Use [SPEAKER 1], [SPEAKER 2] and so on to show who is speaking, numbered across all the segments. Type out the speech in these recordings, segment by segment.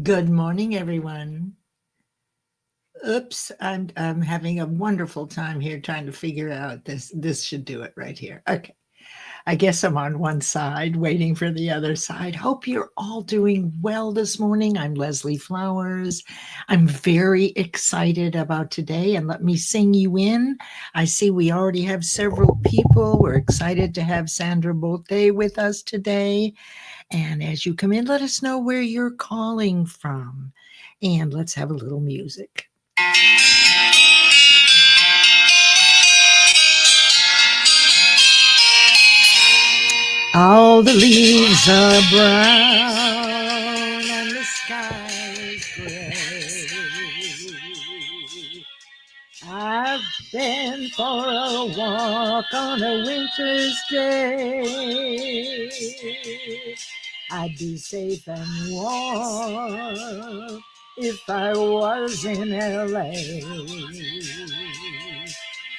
[SPEAKER 1] Good morning, everyone. Oops, I'm having a wonderful time here trying to figure out this. This should do it right here. Okay. I guess I'm on one side waiting for the other side. Hope you're all doing well this morning. I'm Leslie Flowers. I'm very excited about today, and let me sing you in. I see we already have several people. We're excited to have Sandra Bothe with us today. And as you come in, let us know where you're calling from. And let's have a little music. All the leaves are brown and the sky is gray. I've been for a walk on a winter's day. I'd be safe and warm if I was in LA.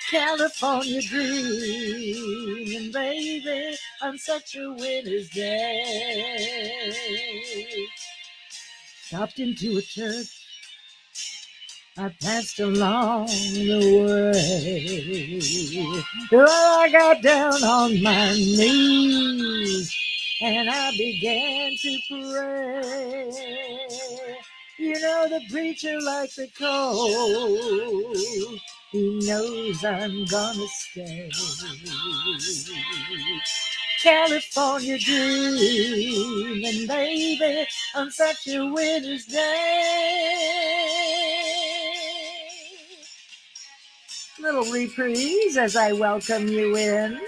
[SPEAKER 1] California dreaming, baby, on such a winter's day. Stopped into a church I passed along the way. Oh, I got down on my knees and I began to pray. You know the preacher like the cold, he knows I'm gonna stay. California dreaming, baby, on such a winter's day. Little reprise as I welcome you in.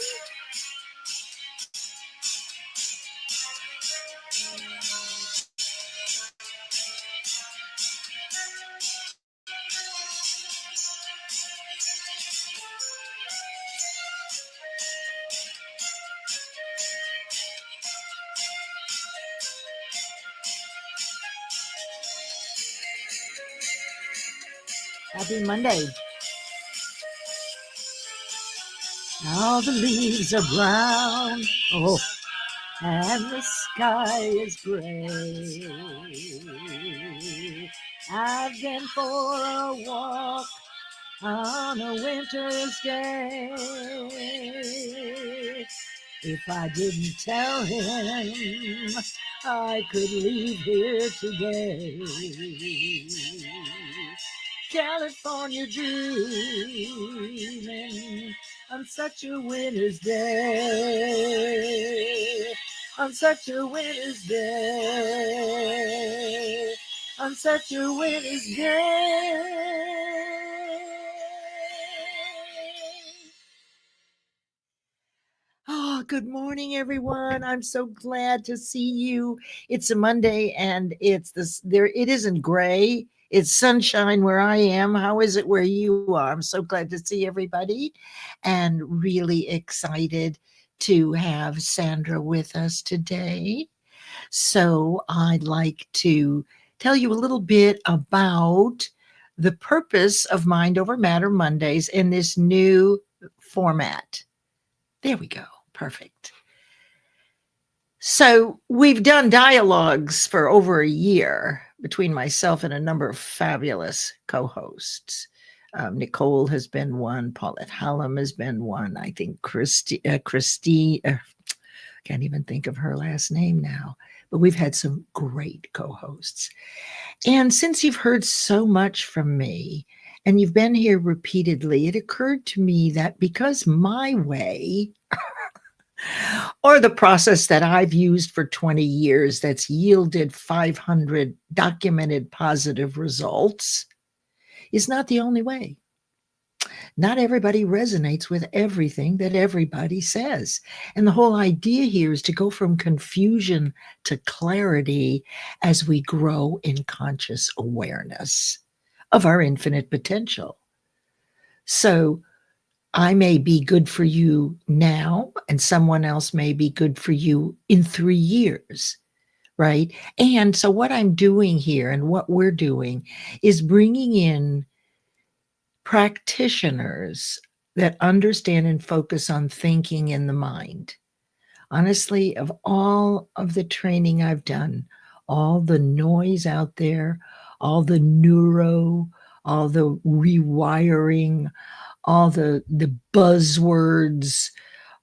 [SPEAKER 1] Happy Monday. All the leaves are brown, oh, and the sky is gray. I've been for a walk on a winter's day. If I didn't tell him I could leave here today. California dreaming on such a winter's day. On such a winter's day. On such a winter's day. Oh, good morning, everyone. I'm so glad to see you. It's a Monday and it's this there. It isn't gray. It's sunshine where I am. How is it where you are? I'm so glad to see everybody and really excited to have Sandra with us today. So I'd like to tell you a little bit about the purpose of Mind Over Matter Mondays in this new format. There we go. Perfect. So we've done dialogues for over a year between myself and a number of fabulous co-hosts. Nicole has been one. Paulette Hallam has been one. I think Christine, can't even think of her last name now. But we've had some great co-hosts. And since you've heard so much from me and you've been here repeatedly, it occurred to me that because my way or the process that I've used for 20 years that's yielded 500 documented positive results is not the only way. Not everybody resonates with everything that everybody says. And the whole idea here is to go from confusion to clarity as we grow in conscious awareness of our infinite potential. So I may be good for you now, and someone else may be good for you in 3 years, right? And so what I'm doing here and what we're doing is bringing in practitioners that understand and focus on thinking in the mind. Honestly, of all of the training I've done all the noise out there, all the all the rewiring, all the buzzwords,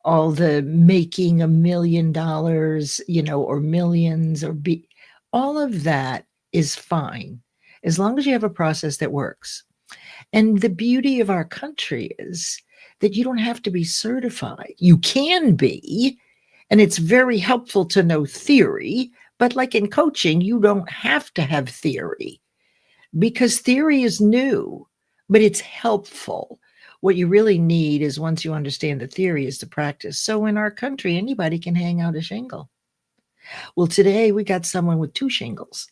[SPEAKER 1] all the making $1 million, or millions, all of that is fine as long as you have a process that works. And the beauty of our country is that you don't have to be certified. You can be, and it's very helpful to know theory, but like in coaching, you don't have to have theory because theory is new, but it's helpful. What you really need is, once you understand the theory, is to practice. So in our country, anybody can hang out a shingle. Well, today we got someone with 2 shingles.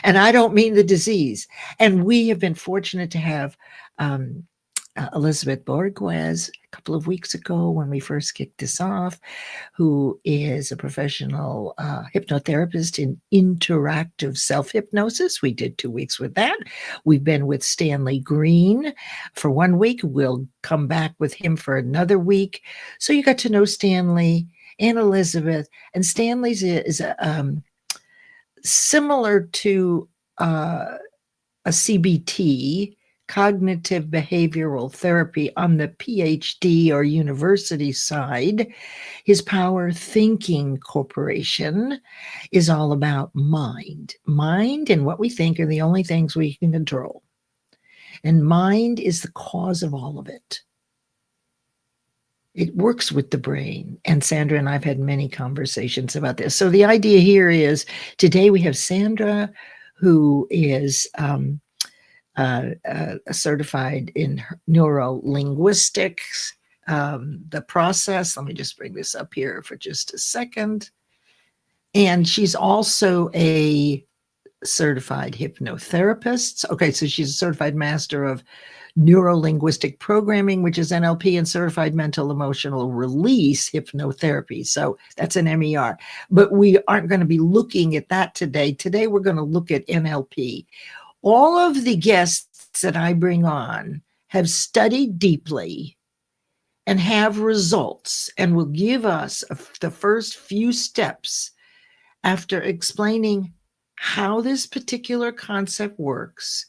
[SPEAKER 1] And I don't mean the disease. And we have been fortunate to have Elizabeth Borguez a couple of weeks ago when we first kicked this off, who is a professional hypnotherapist in interactive self-hypnosis. We did 2 weeks with that. We've been with Stanley Green for 1 week. We'll come back with him for another week. So you got to know Stanley and Elizabeth. And Stanley's is similar to a CBT, cognitive behavioral therapy, on the PhD or university side. His Power Thinking Corporation is all about mind. Mind and what we think are the only things we can control. And mind is the cause of all of it. It works with the brain. And Sandra and I've had many conversations about this. So the idea here is, today we have Sandra, who is certified in Neuro-Linguistics. The process, let me just bring this up here for just a second. And she's also a certified hypnotherapist. Okay, so she's a certified master of Neuro-Linguistic Programming, which is NLP, and certified mental emotional release hypnotherapy. So that's an MER. But we aren't going to be looking at that today. Today we're going to look at NLP. All of the guests that I bring on have studied deeply and have results, and will give us the first few steps after explaining how this particular concept works,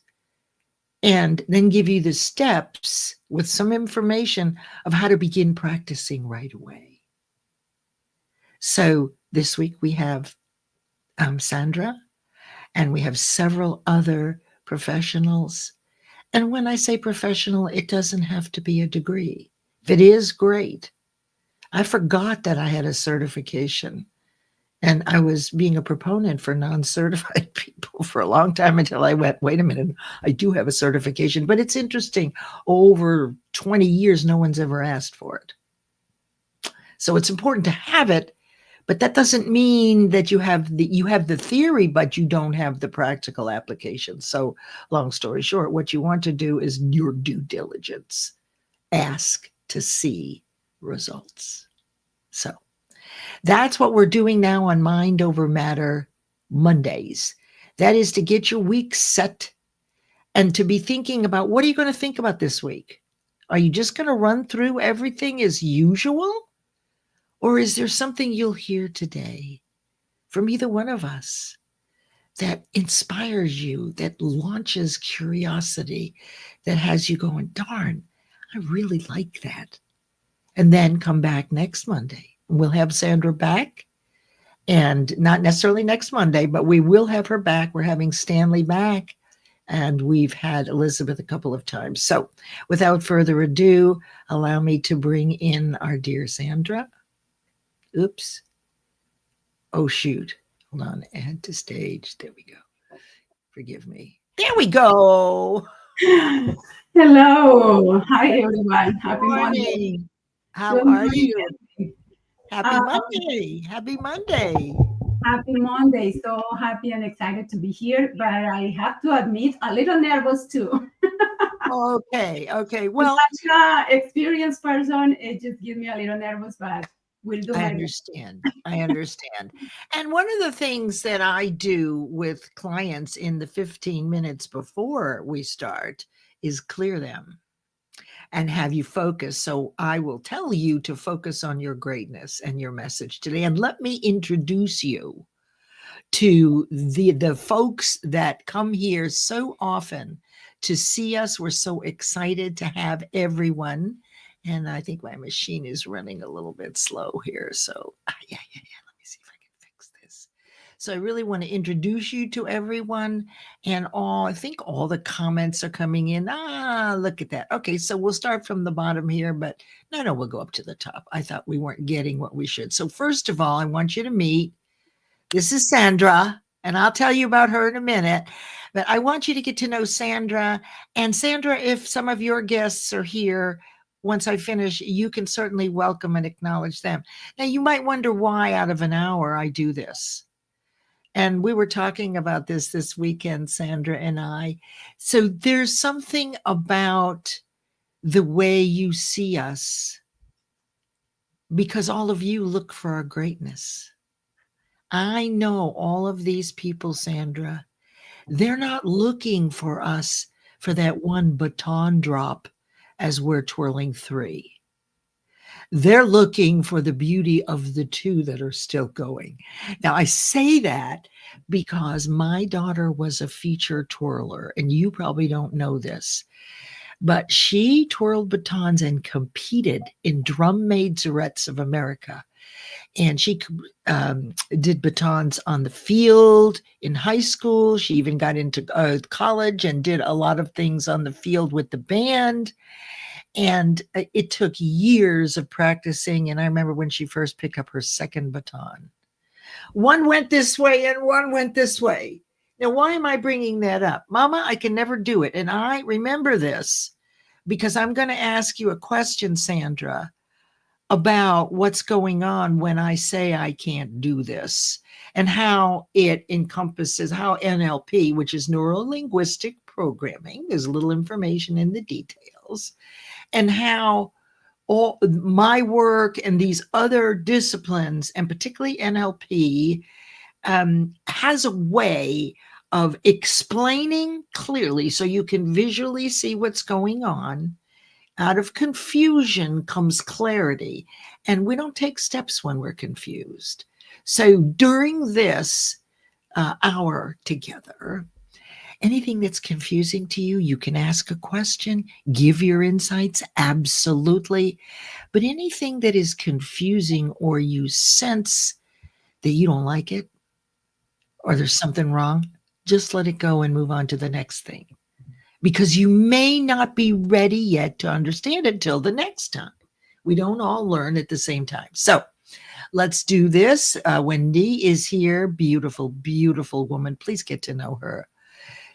[SPEAKER 1] and then give you the steps with some information of how to begin practicing right away. So this week we have Sandra, and we have several other professionals. And when I say professional, it doesn't have to be a degree. If it is, great. I forgot that I had a certification, and I was being a proponent for non-certified people for a long time, until I went, wait a minute, I do have a certification. But it's interesting, over 20 years, no one's ever asked for it. So it's important to have it, but that doesn't mean that you have the theory, but you don't have the practical application. So long story short, what you want to do is your due diligence. Ask to see results. So that's what we're doing now on Mind Over Matter Mondays. That is to get your week set and to be thinking about, what are you going to think about this week? Are you just going to run through everything as usual? Or is there something you'll hear today from either one of us that inspires you, that launches curiosity, that has you going, darn, I really like that? And then come back next Monday. We'll have Sandra back, and not necessarily next Monday, but we will have her back. We're having Stanley back, and we've had Elizabeth a couple of times. So without further ado, allow me to bring in our dear Sandra. Oops. Oh, shoot. Hold on. Add to stage. There we go. Forgive me. There we go.
[SPEAKER 2] Hello. Hi, everyone. Happy Monday.
[SPEAKER 1] Morning. How
[SPEAKER 2] Good
[SPEAKER 1] are
[SPEAKER 2] morning.
[SPEAKER 1] you? Happy
[SPEAKER 2] Uh,
[SPEAKER 1] Monday. Happy Monday.
[SPEAKER 2] Happy Monday. So happy and excited to be here, but I have to admit, a little nervous too.
[SPEAKER 1] Okay.
[SPEAKER 2] I'm
[SPEAKER 1] Well,
[SPEAKER 2] such an experienced person. It just gives me a little nervous, but we'll do
[SPEAKER 1] I
[SPEAKER 2] my best.
[SPEAKER 1] understand. I understand. And one of the things that I do with clients in the 15 minutes before we start is clear them and have you focus. So I will tell you to focus on your greatness and your message today. And let me introduce you to the folks that come here so often to see us. We're so excited to have everyone. And I think my machine is running a little bit slow here. So yeah. Let me see if I can fix this. So I really want to introduce you to everyone, and I think all the comments are coming in. Look at that. Okay, so we'll start from the bottom here, but no, we'll go up to the top. I thought we weren't getting what we should. So first of all, I want you to meet, this is Sandra, and I'll tell you about her in a minute, but I want you to get to know Sandra. And Sandra, if some of your guests are here, once I finish, you can certainly welcome and acknowledge them. Now, you might wonder why out of an hour I do this. And we were talking about this weekend, Sandra and I. So there's something about the way you see us, because all of you look for our greatness. I know all of these people, Sandra, they're not looking for us for that one baton drop as we're twirling 3. They're looking for the beauty of the 2 that are still going. Now, I say that because my daughter was a feature twirler, and you probably don't know this, but she twirled batons and competed in Drum Majorettes of America. And she did batons on the field in high school. She even got into college and did a lot of things on the field with the band. And it took years of practicing. And I remember when she first picked up her second baton, one went this way and one went this way. Now, why am I bringing that up? Mama, I can never do it. And I remember this because I'm going to ask you a question, Sandra, about what's going on when I say I can't do this, and how it encompasses how NLP, which is neuro-linguistic programming, there's a little information in the details, and how all my work and these other disciplines, and particularly NLP, has a way of explaining clearly so you can visually see what's going on. Out of confusion comes clarity, and we don't take steps when we're confused. So during this hour together, anything that's confusing to you, you can ask a question, give your insights, absolutely. But anything that is confusing, or you sense that you don't like it, or there's something wrong, just let it go and move on to the next thing. Because you may not be ready yet to understand it till the next time. We don't all learn at the same time. So let's do this. Wendy is here. Beautiful, beautiful woman. Please get to know her.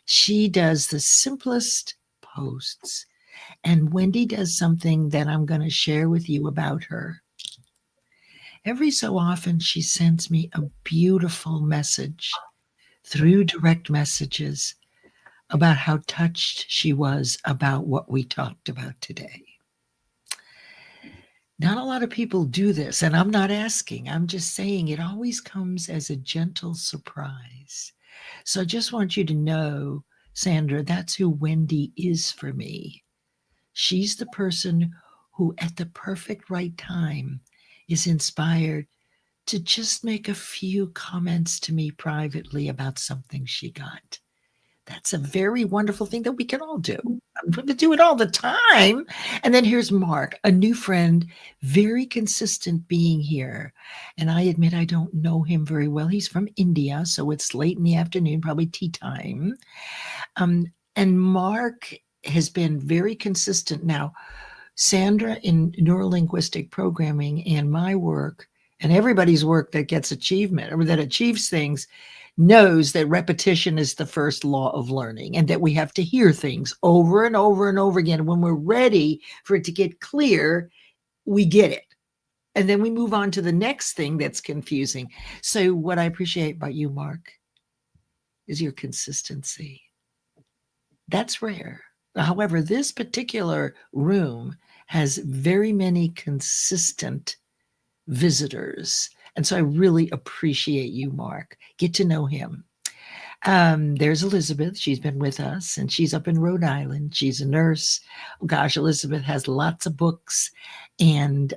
[SPEAKER 1] She does the simplest posts. And Wendy does something that I'm going to share with you about her. Every so often, she sends me a beautiful message through direct messages about how touched she was about what we talked about today. Not a lot of people do this, and I'm not asking, I'm just saying it always comes as a gentle surprise. So I just want you to know, Sandra, that's who Wendy is for me. She's the person who at the perfect right time is inspired to just make a few comments to me privately about something she got. That's a very wonderful thing that we can all do. I'm going to do it all the time. And then here's Mark, a new friend, very consistent being here. And I admit I don't know him very well. He's from India, so it's late in the afternoon, probably tea time. And Mark has been very consistent. Now, Sandra in neuro-linguistic programming and my work, and everybody's work that gets achievement or that achieves things, knows that repetition is the first law of learning, and that we have to hear things over and over and over again. When we're ready for it to get clear, we get it. And then we move on to the next thing that's confusing. So what I appreciate about you, Mark, is your consistency. That's rare. However, this particular room has very many consistent visitors. And so I really appreciate you, Mark. Get to know him. There's Elizabeth. She's been with us, and she's up in Rhode Island. She's a nurse. Oh, gosh, Elizabeth has lots of books, and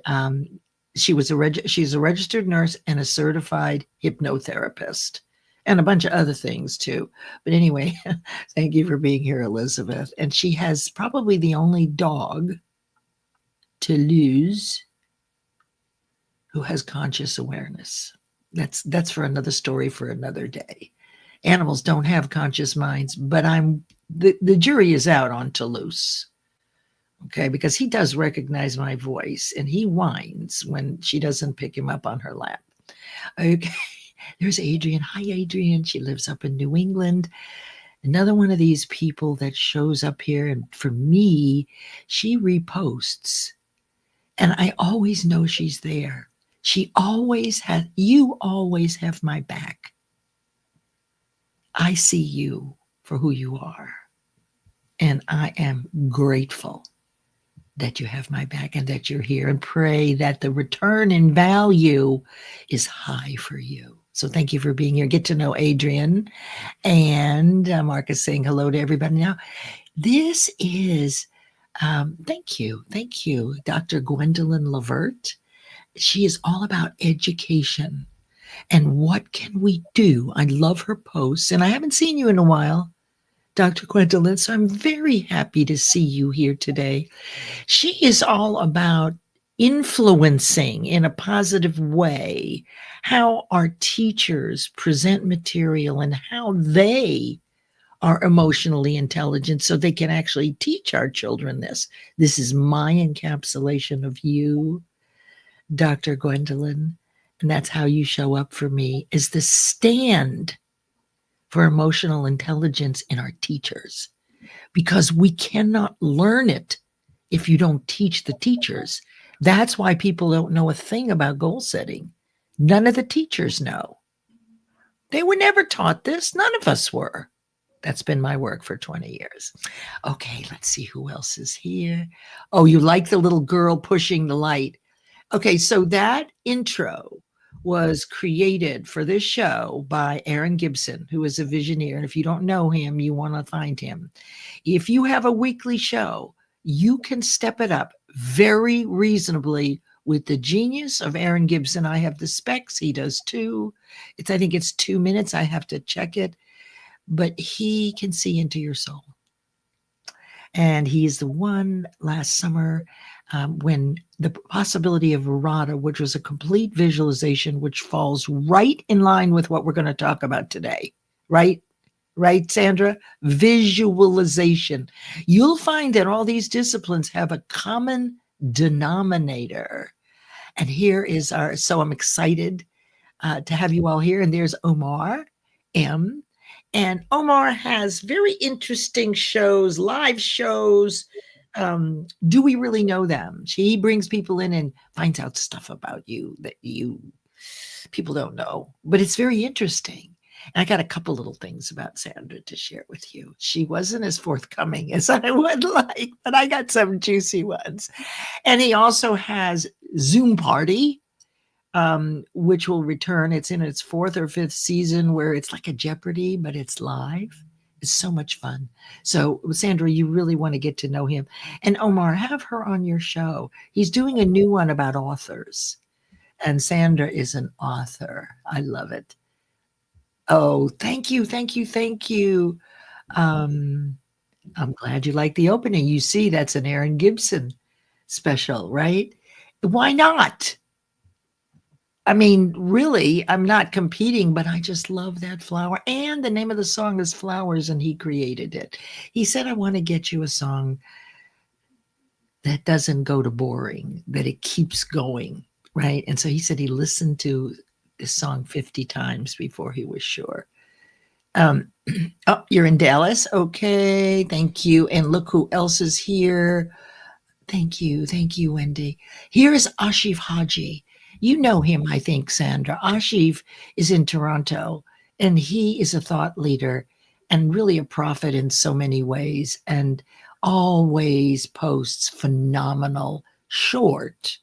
[SPEAKER 1] she's a registered nurse and a certified hypnotherapist. and a bunch of other things too. But anyway, thank you for being here, Elizabeth. And she has probably the only dog, Toulouse, who has conscious awareness. That's for another story for another day. Animals don't have conscious minds, but the jury is out on Toulouse. Okay, because he does recognize my voice and he whines when she doesn't pick him up on her lap. Okay, there's Adrienne. Hi, Adrienne. She lives up in New England. Another one of these people that shows up here. And for me, she reposts. And I always know she's there. You always have my back. I see you for who you are. And I am grateful that you have my back and that you're here, and pray that the return in value is high for you. So thank you for being here. Get to know Adrienne. And Mark is saying hello to everybody now. This is, thank you, Dr. Gwendolyn Levert. She is all about education and what can we do. I love her posts, and I haven't seen you in a while, Dr. Gwendolyn, so I'm very happy to see you here today. She is all about influencing in a positive way how our teachers present material and how they are emotionally intelligent so they can actually teach our children this. This is my encapsulation of you, Dr. Gwendolyn, and that's how you show up for me, is the stand for emotional intelligence in our teachers, because we cannot learn it if you don't teach the teachers. That's why people don't know a thing about goal setting. None of the teachers know. They were never taught this. None of us were. That's been my work for 20 years. Okay, let's see who else is here. Oh, you like the little girl pushing the light. Okay, so that intro was created for this show by Aaron Gibson, who is a visioneer. And if you don't know him, you want to find him. If you have a weekly show, you can step it up very reasonably with the genius of Aaron Gibson. I have the specs. He does too. I think it's 2 minutes. I have to check it. But he can see into your soul. And he's the one last summer when the possibility of errata, which was a complete visualization, which falls right in line with what we're going to talk about today, right? Right, Sandra? Visualization. You'll find that all these disciplines have a common denominator. And here is so I'm excited to have you all here. And there's Omar M. And Omar has very interesting shows, live shows. Do we really know them? He brings people in and finds out stuff about you that people don't know, but it's very interesting. And I got a couple little things about Sandra to share with you. She wasn't as forthcoming as I would like, but I got some juicy ones. And he also has Zoom Party, which will return. It's in its 4th or 5th season, where it's like a Jeopardy, but it's live. It's so much fun. So, Sandra, you really want to get to know him. And Omar, have her on your show. He's doing a new one about authors. And Sandra is an author. I love it. Oh, thank you. I'm glad you like the opening. You see, that's an Aaron Gibson special, right? Why not? I mean, really, I'm not competing, but I just love that flower. And the name of the song is Flowers, and he created it. He said, I want to get you a song that doesn't go to boring, that it keeps going, right? And so he said he listened to this song 50 times before he was sure. Oh, you're in Dallas. Okay, thank you. And look who else is here. Thank you, Wendy. Here's Ashif Haji. You know him, I think, Sandra. Ashif is in Toronto, and he is a thought leader and really a prophet in so many ways, and always posts phenomenal, short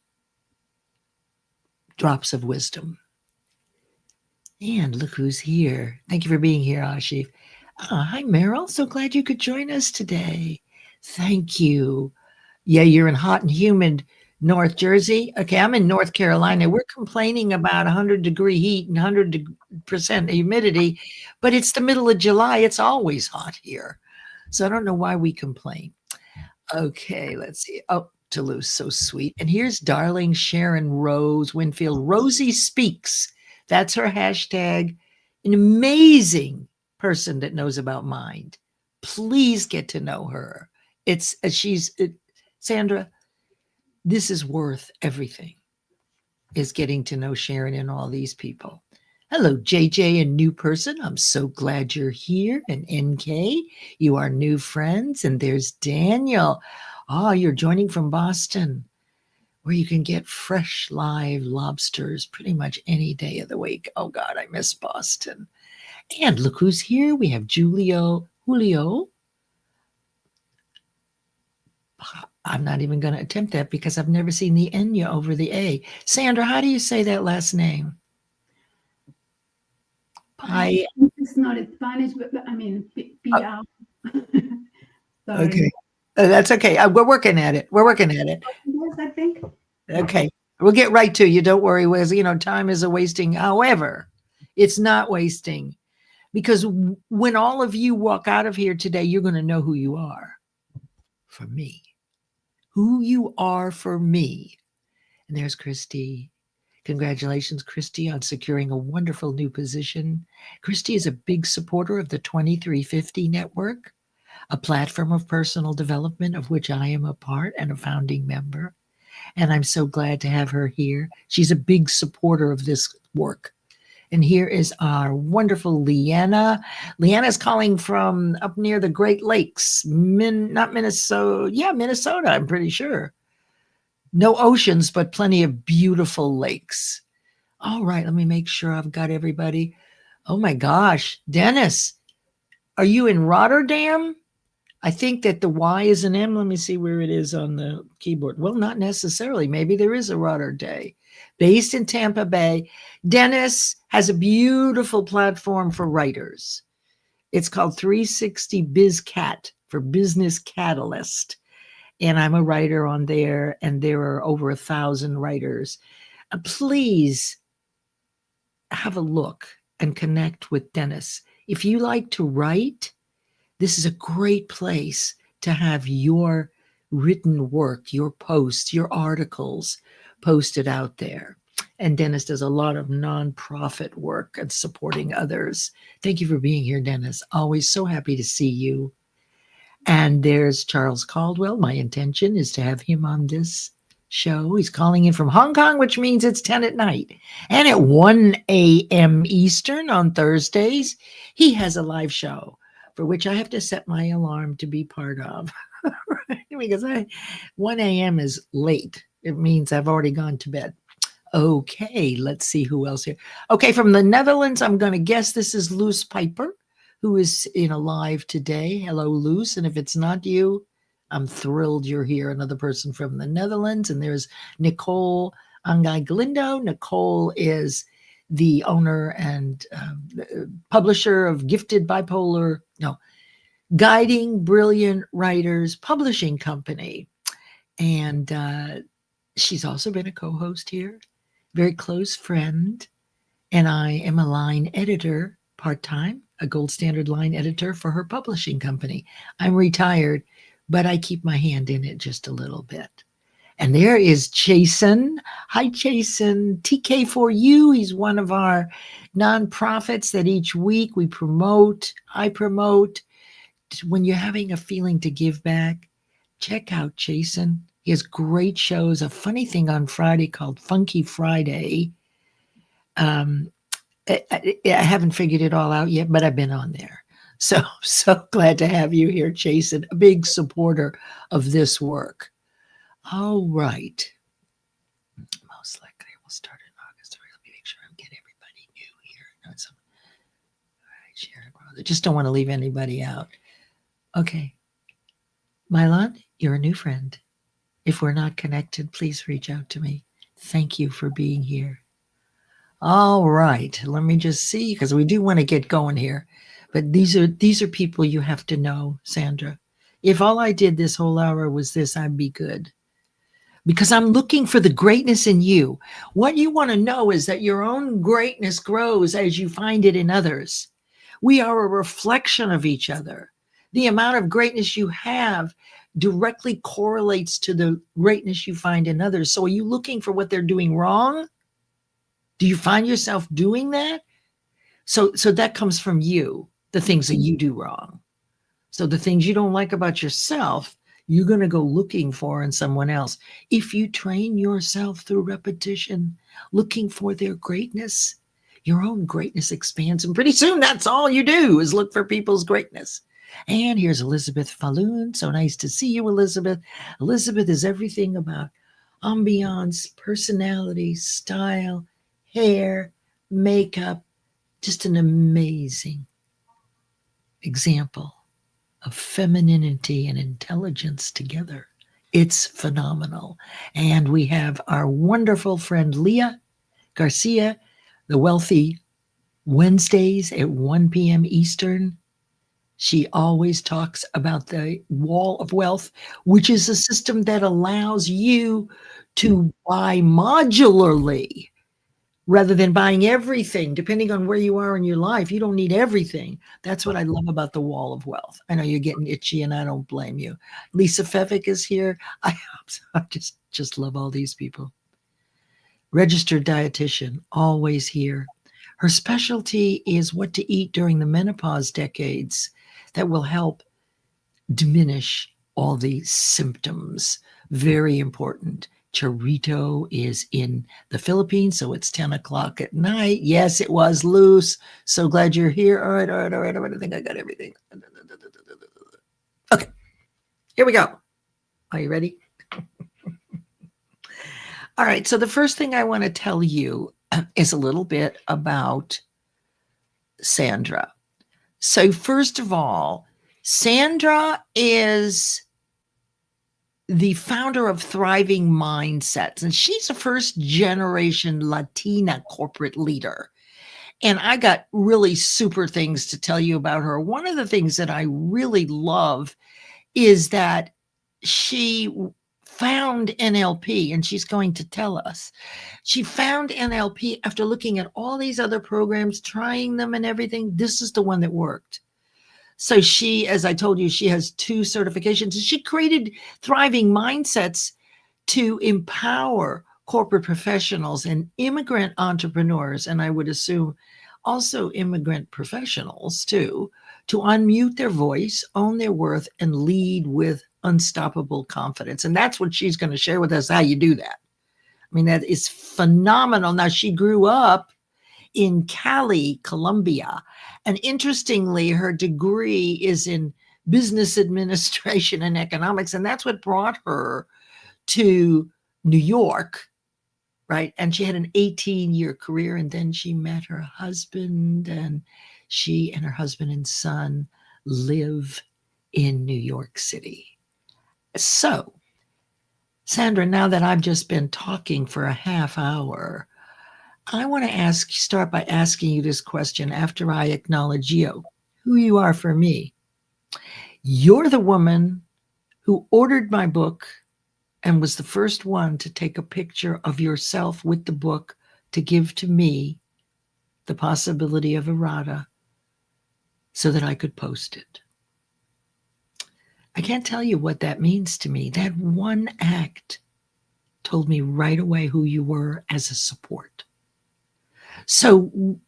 [SPEAKER 1] drops of wisdom. And look who's here. Thank you for being here, Ashif. Hi, Meryl. So glad you could join us today. Thank you. Yeah, you're in hot and humid North Jersey. Okay, I'm in North Carolina. We're complaining about 100-degree heat and 100% humidity, but it's the middle of July. It's always hot here. So I don't know why we complain. Okay, let's see. Oh, Toulouse, so sweet. And here's darling Sharon Rose Winfield. Rosie Speaks. That's her hashtag. An amazing person that knows about mind. Please get to know her. Sandra, this is worth everything, is getting to know Sharon and all these people. Hello, JJ, a new person. I'm so glad you're here. And NK, you are new friends. And there's Daniel. Oh, you're joining from Boston, where you can get fresh live lobsters pretty much any day of the week. Oh, God, I miss Boston. And look who's here. We have Julio. I'm not even going to attempt that because I've never seen the Enya over the A. Sandra, how do you say that last name?
[SPEAKER 2] It's not in Spanish, but I mean, Pia.
[SPEAKER 1] Okay. That's okay. We're working at it.
[SPEAKER 2] Yes, I think.
[SPEAKER 1] Okay. We'll get right to you. Don't worry. Time is a wasting. However, it's not wasting, because when all of you walk out of here today, you're going to know who you are for me. Who you are for me. And there's Christy. Congratulations, Christy, on securing a wonderful new position. Christy is a big supporter of the 2350 Network, a platform of personal development of which I am a part and a founding member. And I'm so glad to have her here. She's a big supporter of this work. And here is our wonderful Leanna. Leanna's calling from up near the Great Lakes, not Minnesota. Yeah, Minnesota, I'm pretty sure. No oceans, but plenty of beautiful lakes. All right, let me make sure I've got everybody. Oh my gosh, Dennis, are you in Rotterdam? I think that the Y is an M. Let me see where it is on the keyboard. Well, not necessarily. Maybe there is a Rotterdam. Based in Tampa Bay, Dennis has a beautiful platform for writers. It's called 360 BizCat, for Business Catalyst. And I'm a writer on there, and there are over 1,000 writers. Please have a look and connect with Dennis. If you like to write, this is a great place to have your written work, your posts, your articles posted out there. And Dennis does a lot of nonprofit work and supporting others. Thank you for being here, Dennis. Always so happy to see you. And there's Charles Caldwell. My intention is to have him on this show. He's calling in from Hong Kong, which means it's 10 at night. And at 1 a.m. Eastern on Thursdays, he has a live show for which I have to set my alarm to be part of. Because 1 a.m. is late. It means I've already gone to bed. Okay, let's see who else here. Okay, from the Netherlands, I'm going to guess this is Loes Piper, who is in a live today. Hello, Loes. And if it's not you, I'm thrilled you're here. Another person from the Netherlands. And there's Nicole Angai Galindo. Nicole is the owner and publisher of Guiding Brilliant Writers Publishing Company. And she's also been a co-host here, very close friend. And I am a line editor part-time, a gold standard line editor for her publishing company. I'm retired, but I keep my hand in it just a little bit. And there is Jason. Hi, Jason. TK4U. He's one of our nonprofits that each week I promote. When you're having a feeling to give back, check out Jason. He has great shows. A funny thing on Friday called Funky Friday. I haven't figured it all out yet, but I've been on there. So glad to have you here, Jason, a big supporter of this work. All right. Most likely we'll start in August. Let me make sure I get everybody new here. All right, Sharon Rose. I just don't want to leave anybody out. Okay. Mylon, you're a new friend. If we're not connected, please reach out to me. Thank you for being here. All right. Let me just see, because we do want to get going here. But these are people you have to know, Sandra. If all I did this whole hour was this, I'd be good. because I'm looking for the greatness in you. What you want to know is that your own greatness grows as you find it in others. We are a reflection of each other. The amount of greatness you have directly correlates to the greatness you find in others. So are you looking for what they're doing wrong? Do you find yourself doing that? So that comes from you, the things that you do wrong. So the things you don't like about yourself, you're going to go looking for in someone else. If you train yourself through repetition, looking for their greatness, your own greatness expands. And pretty soon that's all you do is look for people's greatness. And here's Elizabeth Falloon. So nice to see you, Elizabeth. Elizabeth is everything about ambiance, personality, style, hair, makeup. Just an amazing example of femininity and intelligence together. It's phenomenal. And we have our wonderful friend Leah Garcia, the Wealthy Wednesdays at 1 p.m. Eastern. She always talks about the wall of wealth, which is a system that allows you to buy modularly rather than buying everything, depending on where you are in your life. You don't need everything. That's what I love about the wall of wealth. I know you're getting itchy, and I don't blame you. Lisa Fevick is here. I just love all these people. Registered dietitian, always here. Her specialty is what to eat during the menopause decades that will help diminish all these symptoms. Very important. Chorito is in the Philippines, so it's 10 o'clock at night. Yes, it was loose. So glad you're here. All right. I think I got everything. Okay, here we go. Are you ready? All right, so the first thing I want to tell you is a little bit about Sandra. So first of all, Sandra is the founder of Thriving Mindsets, and she's a first generation Latina corporate leader. And I got really super things to tell you about her. One of the things that I really love is that she found NLP, and she's going to tell us. She found NLP after looking at all these other programs, trying them and everything. This is the one that worked. So she, as I told you, she has 2 certifications. She created Thriving Mindsets to empower corporate professionals and immigrant entrepreneurs, and I would assume also immigrant professionals too, to unmute their voice, own their worth, and lead with unstoppable confidence. And that's what she's going to share with us, how you do that. I mean, that is phenomenal. Now, she grew up in Cali, Colombia. And interestingly, her degree is in business administration and economics. And that's what brought her to New York, right? And she had an 18-year career. And then she met her husband, and she and her husband and son live in New York City. So, Sandra, now that I've just been talking for a half hour, I want to start by asking you this question after I acknowledge you, who you are for me. You're the woman who ordered my book and was the first one to take a picture of yourself with the book to give to me the possibility of errata so that I could post it. I can't tell you what that means to me. That one act told me right away who you were as a support. So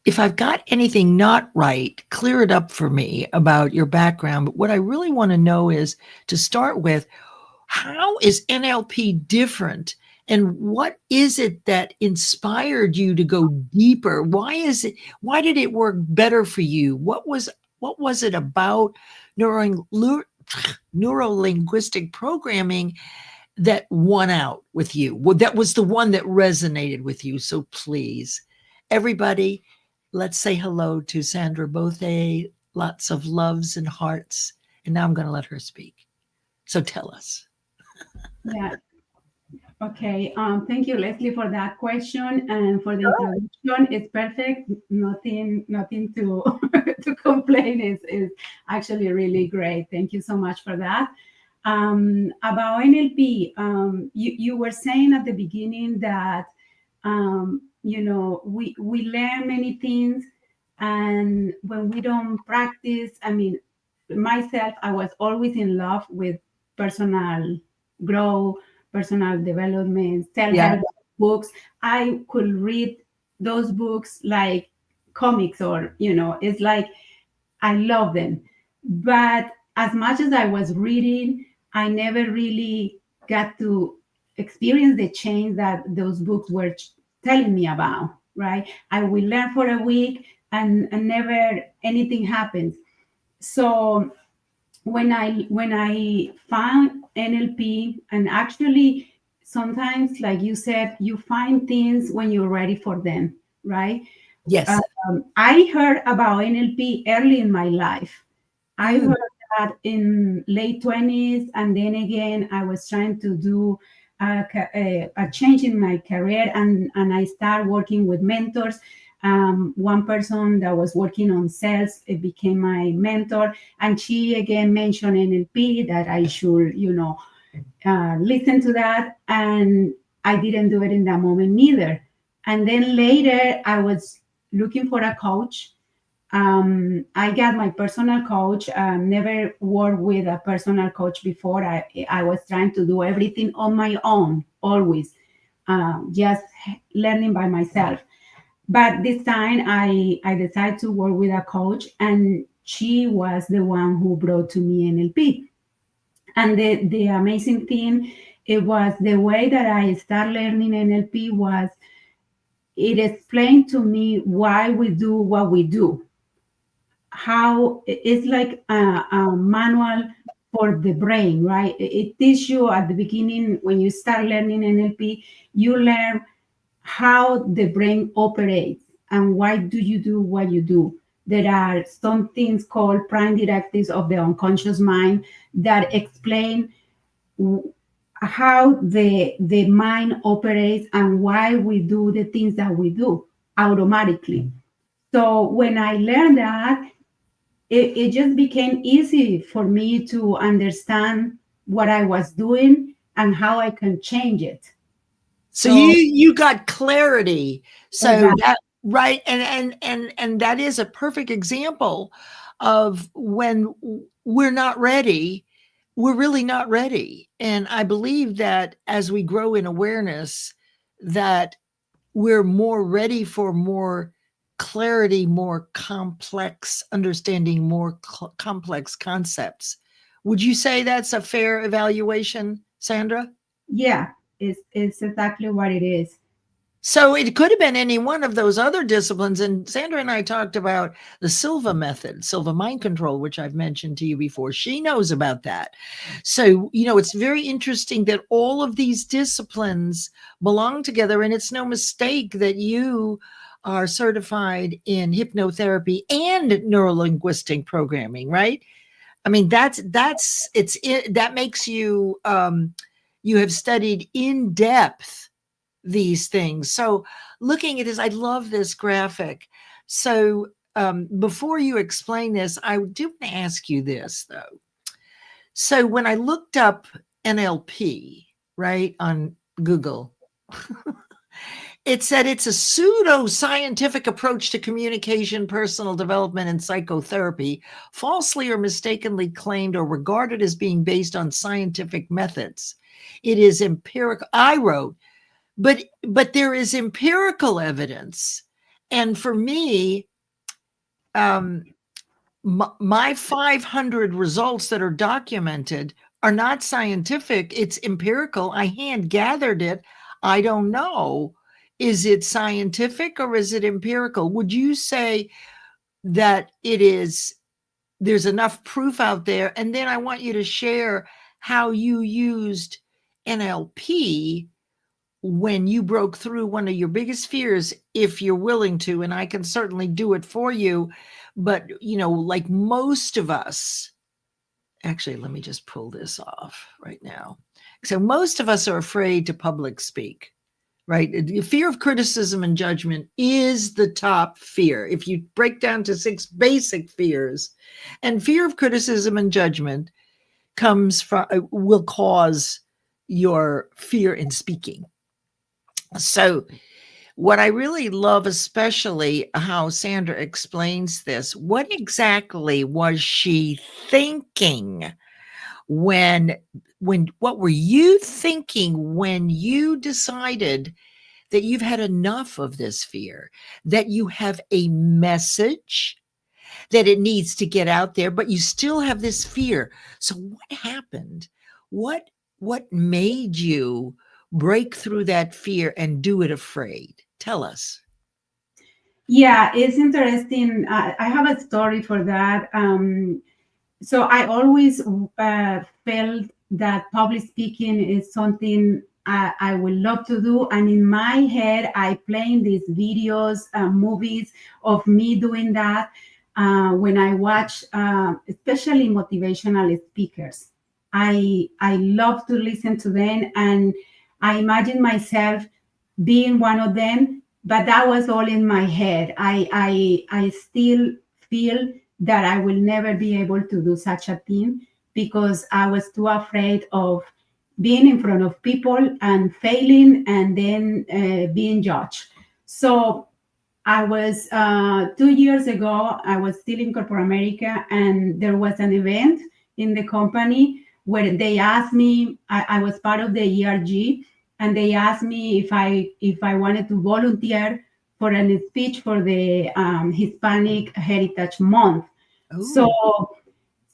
[SPEAKER 1] if I've got anything not right, clear it up for me about your background. But what I really want to know is, to start with, how is NLP different? And what is it that inspired you to go deeper? Why did it work better for you? What was it about neuro-linguistic programming that won out with you? Well, that was the one that resonated with you. So please, everybody, let's say hello to Sandra Bothe. Lots of loves and hearts. And now I'm going to let her speak. So tell us.
[SPEAKER 2] Yeah. Okay. Thank you, Leslie, for that question and for the introduction. It's perfect. Nothing to to complain. Is actually really great. Thank you so much for that. About NLP, you were saying at the beginning that we learn many things, and when we don't practice, I mean, myself, I was always in love with personal growth, personal development,
[SPEAKER 1] Yeah.
[SPEAKER 2] self-help books. I could read those books like comics, or it's like I love them. But as much as I was reading, I never really got to experience the change that those books were telling me about, right? I will learn for a week, and never anything happens. So when I found NLP, and actually sometimes, like you said, you find things when you're ready for them, right?
[SPEAKER 1] Yes.
[SPEAKER 2] I heard about NLP early in my life. I
[SPEAKER 1] Mm.
[SPEAKER 2] heard that in late 20s, and then again, I was trying to do a change in my career, and I started working with mentors. One person that was working on sales, it became my mentor, and she again mentioned NLP, that I should, listen to that, and I didn't do it in that moment neither. And then later, I was looking for a coach. I got my personal coach. Never worked with a personal coach before. I was trying to do everything on my own, always, just learning by myself. But this time, I decided to work with a coach, and she was the one who brought to me NLP. And the amazing thing, it was the way that I started learning NLP was, it explained to me why we do what we do, how it's like a manual for the brain, right? It teaches you at the beginning, when you start learning NLP, you learn how the brain operates and why do you do what you do. There are some things called prime directives of the unconscious mind that explain how the mind operates and why we do the things that we do automatically. So when I learned that, it just became easy for me to understand what I was doing and how I can change it.
[SPEAKER 1] So
[SPEAKER 2] So
[SPEAKER 1] you got clarity. So
[SPEAKER 2] exactly.
[SPEAKER 1] that right, and that is a perfect example of when we're not ready, we're really not ready. And I believe that as we grow in awareness, that we're more ready for more clarity, more complex understanding, more complex concepts. Would you say that's a fair evaluation, Sandra?
[SPEAKER 2] Yeah, it's exactly what it is.
[SPEAKER 1] So it could have been any one of those other disciplines. And Sandra and I talked about the Silva method, Silva mind control, which I've mentioned to you before. She knows about that. So, it's very interesting that all of these disciplines belong together. And it's no mistake that you are certified in hypnotherapy and neuro-linguistic programming, right? I mean, that makes you, you have studied in depth these things. So looking at this, I love this graphic. So before you explain this, I do want to ask you this though. So when I looked up NLP, right, on Google, it said it's a pseudo-scientific approach to communication, personal development, and psychotherapy, falsely or mistakenly claimed or regarded as being based on scientific methods. It is empirical. I wrote, but there is empirical evidence, and for me, my 500 results that are documented are not scientific. It's empirical. I hand gathered it. I don't know, is it scientific or is it empirical? Would you say that there's enough proof out there? And then I want you to share how you used NLP when you broke through one of your biggest fears, if you're willing to, and I can certainly do it for you. But, like most of us, actually, let me just pull this off right now. So most of us are afraid to public speak, right? The fear of criticism and judgment is the top fear. If you break down to 6 basic fears, and fear of criticism and judgment will cause your fear in speaking. So what I really love, especially how Sandra explains this, what exactly was she thinking what were you thinking when you decided that you've had enough of this fear, that you have a message, that it needs to get out there, but you still have this fear? So what happened? What made you break through that fear and do it afraid? Tell us.
[SPEAKER 2] Yeah, it's interesting. I have a story for that. So I always felt that public speaking is something I would love to do. And in my head, I playing these videos, movies of me doing that. When I watch, especially motivational speakers, I love to listen to them, and I imagine myself being one of them. But that was all in my head. I still feel that I will never be able to do such a thing because I was too afraid of being in front of people and failing and then being judged. So I was 2 years ago, I was still in corporate America, and there was an event in the company where they asked me, I was part of the ERG, and they asked me if I wanted to volunteer for a speech for the Hispanic Heritage Month.
[SPEAKER 1] Ooh.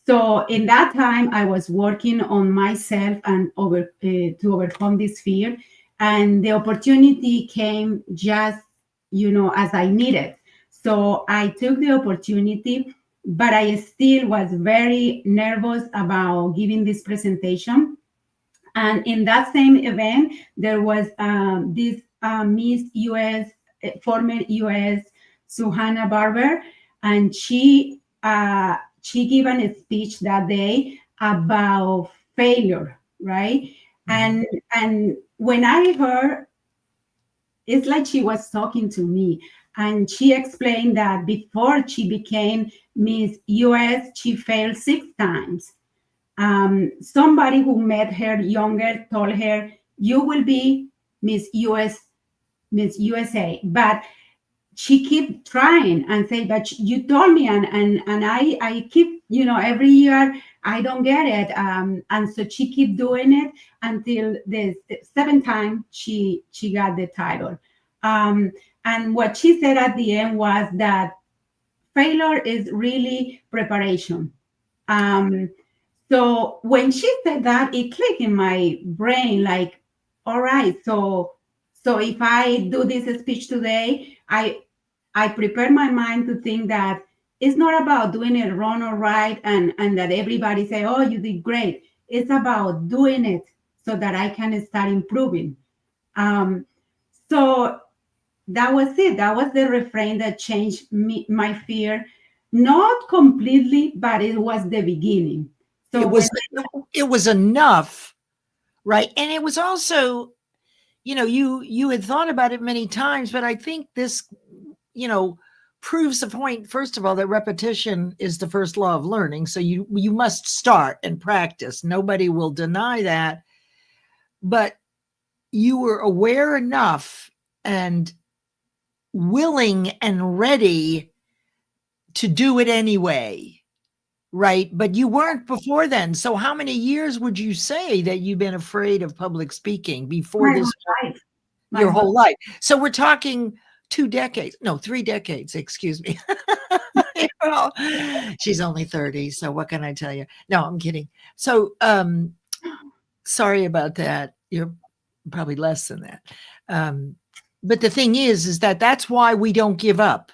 [SPEAKER 2] So in that time, I was working on myself and to overcome this fear, and the opportunity came just as I needed. So I took the opportunity, but I still was very nervous about giving this presentation. And in that same event, there was this Miss US, former US, Suhana Barber, and she gave a speech that day about failure, right?
[SPEAKER 1] Mm-hmm.
[SPEAKER 2] And when I heard, it's like she was talking to me, and she explained that before she became Miss US, she failed 6 times. Somebody who met her younger told her, "You will be Miss USA," but she keep trying and say, "But you told me," and I keep, every year I don't get it, and so she keep doing it until the seventh time she got the title. And what she said at the end was that failure is really preparation. So when she said that, it clicked in my brain, like, all right, so if I do this speech today, I prepare my mind to think that it's not about doing it wrong or right, and that everybody say, "Oh, you did great." It's about doing it so that I can start improving. So that was it. That was the refrain that changed my fear, not completely, but it was the beginning. So
[SPEAKER 1] it was enough, right? And it was also, you had thought about it many times, but I think this, proves the point, first of all, that repetition is the first law of learning. So you must start and practice. Nobody will deny that. But you were aware enough and willing and ready to do it anyway, right? But you weren't before then. So how many years would you say that you've been afraid of public speaking before
[SPEAKER 2] my
[SPEAKER 1] this?
[SPEAKER 2] whole life.
[SPEAKER 1] Your whole life. So we're talking 3 decades, excuse me. Well, she's only 30, so what can I tell you? No, I'm kidding. So, sorry about that. You're probably less than that. But the thing is that that's why we don't give up.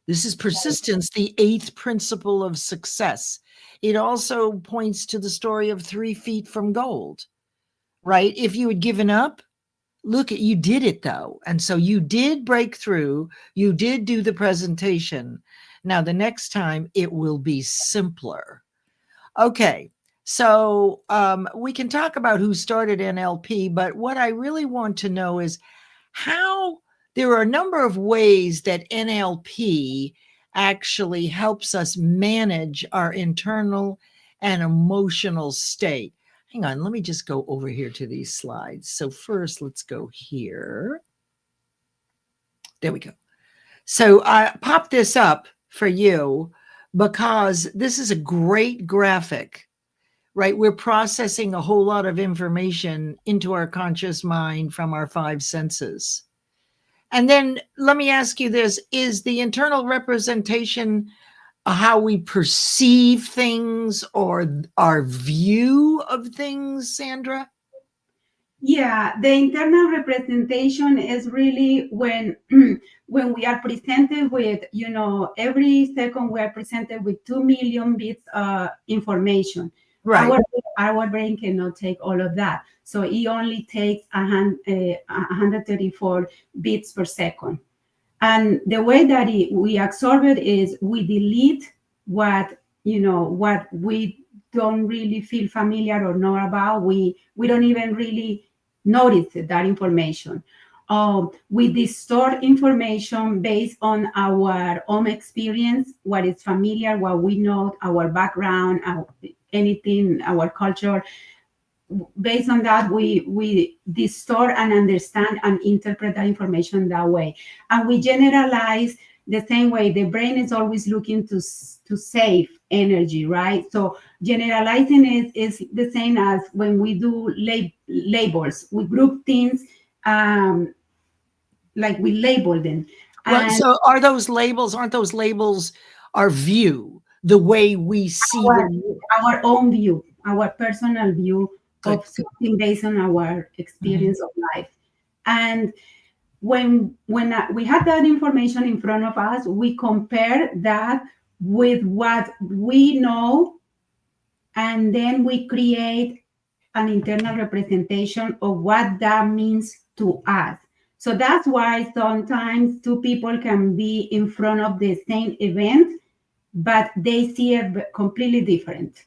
[SPEAKER 1] This is persistence, the 8th principle of success. It also points to the story of 3 feet from gold, right? If you had given up, look, you did it though. And so you did break through, you did do the presentation. Now, the next time it will be simpler. Okay. So we can talk about who started NLP, but what I really want to know is how there are a number of ways that NLP actually helps us manage our internal and emotional state. Hang on, let me just go over here to these slides. So first, let's go here. There we go. So I popped this up for you because this is a great graphic, right? We're processing a whole lot of information into our conscious mind from our five senses. And then let me ask you this, is the internal representation how we perceive things or our view of things, Sandra?
[SPEAKER 2] Yeah, the internal representation is really when when we are presented with, every second we are presented with 2 million bits of information.
[SPEAKER 1] Right.
[SPEAKER 2] Our brain cannot take all of that. So it only takes 134 bits per second. And the way that we absorb it is we delete what we don't really feel familiar or know about. We don't even really notice that information. We distort information based on our own experience, what is familiar, what we know, our background, anything, our culture. Based on that, we distort and understand and interpret that information that way. And we generalize the same way. The brain is always looking to save energy, right? So generalizing is the same as when we do labels. We group things like we label them.
[SPEAKER 1] Well, so aren't those labels our view, the way we see
[SPEAKER 2] our own view, our personal view
[SPEAKER 1] Good.
[SPEAKER 2] of something based on our experience of life. And when we have that information in front of us, we compare that with what we know, and then we create an internal representation of what that means to us. So that's why sometimes two people can be in front of the same event, but they see it completely different.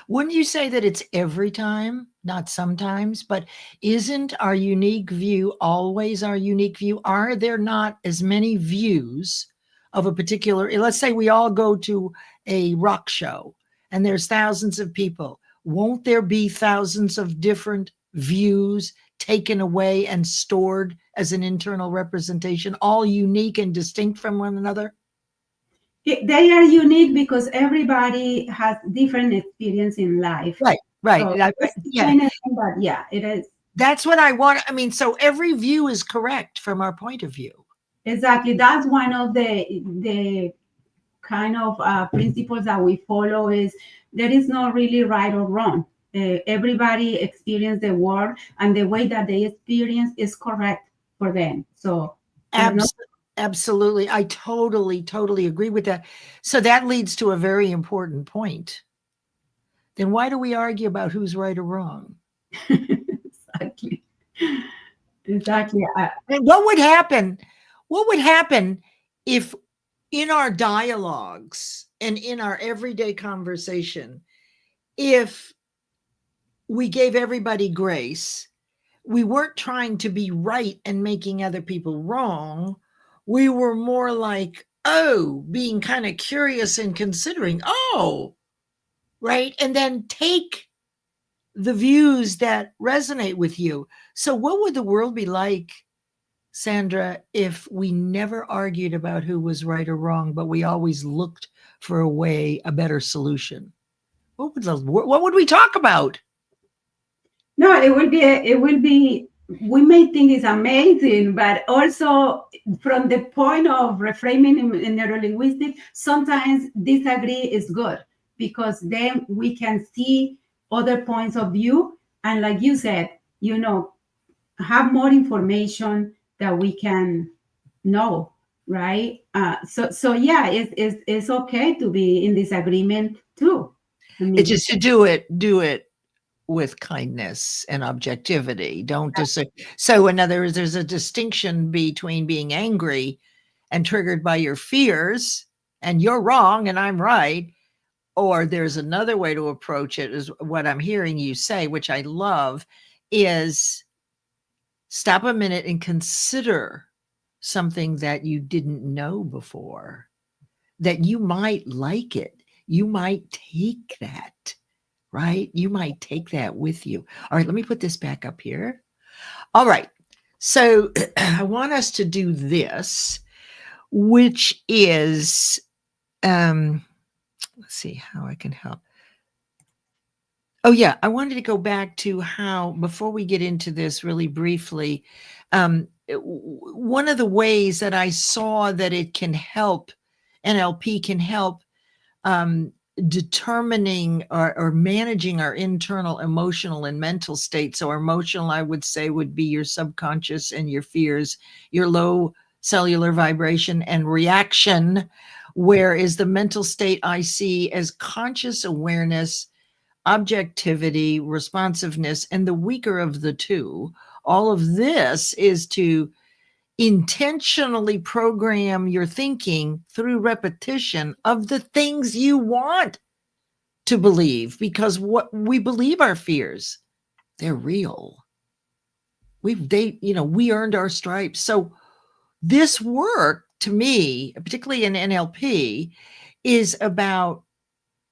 [SPEAKER 1] Wouldn't you say that it's every time, not sometimes, but isn't our unique view always our unique view? Are there not as many views of a particular, let's say we all go to a rock show and there's thousands of people. Won't there be thousands of different views taken away and stored as an internal representation, all unique and distinct from one another?
[SPEAKER 2] They are unique because everybody has different experience in life.
[SPEAKER 1] Right.
[SPEAKER 2] So
[SPEAKER 1] Yeah.
[SPEAKER 2] But yeah, it is.
[SPEAKER 1] That's what I want. I mean, so every view is correct from our point of view.
[SPEAKER 2] Exactly. That's one of the kind of principles that we follow is there is no really right or wrong. Everybody experience the world, and the way that they experience is correct for them. So
[SPEAKER 1] Absolutely. I totally agree with that. So that leads to a very important point. Then why do we argue about who's right or wrong?
[SPEAKER 2] Exactly.
[SPEAKER 1] And what would happen? What would happen if in our dialogues and in our everyday conversation, if we gave everybody grace, we weren't trying to be right and making other people wrong. We were more like, being kind of curious and considering, right? And then take the views that resonate with you. So what would the world be like, Sandra, if we never argued about who was right or wrong, but we always looked for a better solution? What would we talk about?
[SPEAKER 2] No, it will be, we may think it's amazing, but also from the point of reframing in neuro-linguistic, sometimes disagree is good because then we can see other points of view. And like you said, have more information that we can know, right? So yeah, it's okay to be in disagreement too. I mean,
[SPEAKER 1] It's just to do it with kindness and objectivity. Don't just say, so in other words, there's a distinction between being angry and triggered by your fears and you're wrong and I'm right. Or there's another way to approach it, is what I'm hearing you say, which I love, is stop a minute and consider something that you didn't know before, that you might like it. You might take that. right? You might take that with you. All right, let me put this back up here. All right. So I want us to do this, which is, let's see how I can help. Oh, yeah. I wanted to go back to how, before we get into this really briefly, one of the ways that I saw that it can help, NLP can help determining or managing our internal emotional and mental state. So emotional, I would say, would be your subconscious and your fears, your low cellular vibration and reaction, whereas the mental state I see as conscious awareness, objectivity, responsiveness, and the weaker of the two. All of this is to intentionally program your thinking through repetition of the things you want to believe, because what we believe our fears, they're real. We earned our stripes. So this work, to me, particularly in NLP, is about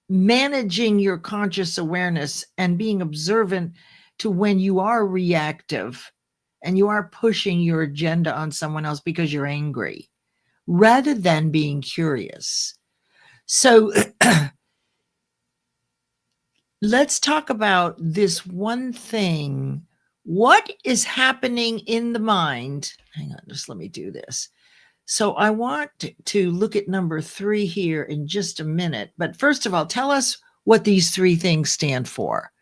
[SPEAKER 1] managing your conscious awareness and being observant to when you are reactive and you are pushing your agenda on someone else because you're angry, rather than being curious. So let's talk about this one thing. What is happening in the mind? Hang on, just let me do this. So I want to look at number 3 here in just a minute. But first of all, tell us what these 3 things stand for.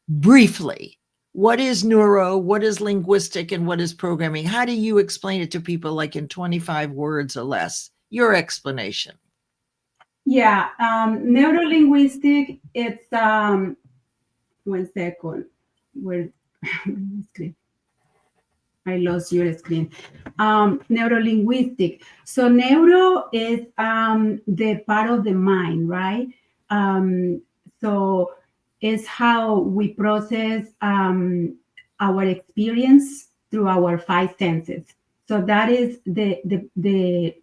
[SPEAKER 1] Briefly, what is neuro, what is linguistic, and what is programming? How do you explain it to people, like in 25 words or less? Your explanation.
[SPEAKER 2] Yeah, neuro-linguistic, it's, 1 second, where screen. I lost your screen. Neuro-linguistic. So neuro is the part of the mind, right? So it's how we process our experience through our 5 senses. So that is the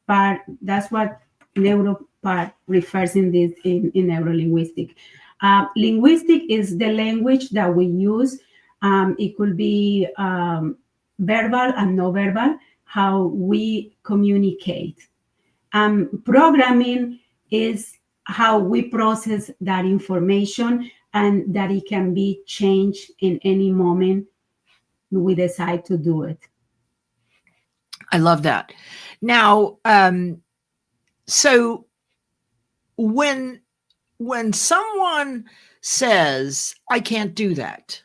[SPEAKER 2] part. That's what neuro part refers in this in neuro-linguistic. Linguistic is the language that we use. It could be verbal and no verbal, how we communicate. Programming is how we process that information and that it can be changed in any moment we decide to do it.
[SPEAKER 1] I love that. Now, so when someone says, I can't do that,